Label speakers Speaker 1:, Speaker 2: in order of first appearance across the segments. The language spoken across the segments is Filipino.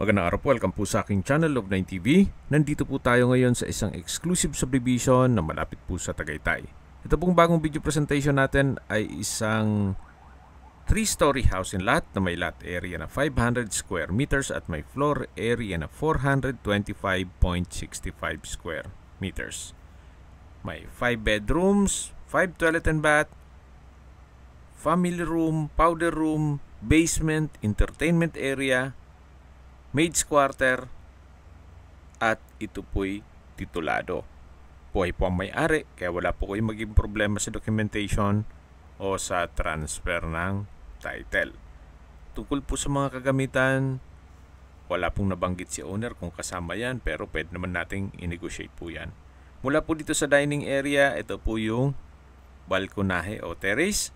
Speaker 1: Magandang araw po, welcome po sa aking channel of 9TV. Nandito po tayo ngayon sa isang exclusive subdivision na malapit po sa Tagaytay. Ito pong bagong video presentation natin ay isang 3-story house and lot na may lot area na 500 square meters at may floor area na 425.65 square meters. May 5 bedrooms, 5 toilet and bath, family room, powder room, basement, entertainment area, maid's quarter, at ito po'y titulado. Buhay po ang may-ari, kaya wala po kayong maging problema sa documentation o sa transfer ng title. Tungkol po sa mga kagamitan, wala pong nabanggit si owner kung kasama yan, pero pwede naman nating i-negotiate po yan. Mula po dito sa dining area, ito po yung balkonahe o terrace,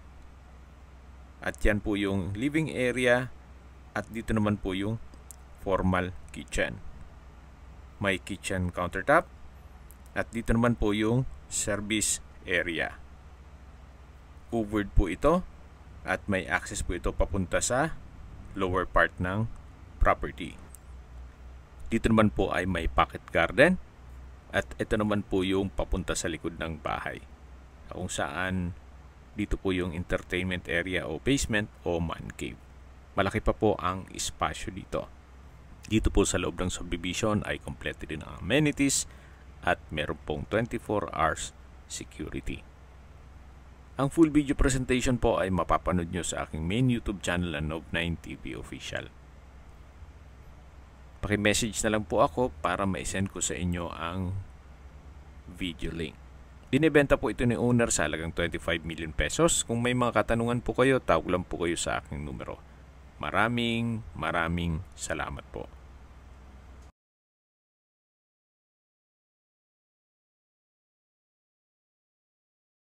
Speaker 1: at yan po yung living area, at dito naman po yung formal kitchen. May kitchen countertop at dito naman po yung service area. Covered po ito at may access po ito papunta sa lower part ng property. Dito naman po ay may pocket garden at ito naman po yung papunta sa likod ng bahay, kung saan dito po yung entertainment area o basement o man cave. Malaki pa po ang espasyo dito. Dito po sa loob ng subdivision ay kompleto din ang amenities at meron pong 24 hours security. Ang full video presentation po ay mapapanood nyo sa aking main YouTube channel na Nob9TV Official. Paki-message na lang po ako para ma-send ko sa inyo ang video link. Dinibenta po ito ni owner sa halagang 25 million pesos. Kung may mga katanungan po kayo, tawag lang po kayo sa aking numero. Maraming salamat po.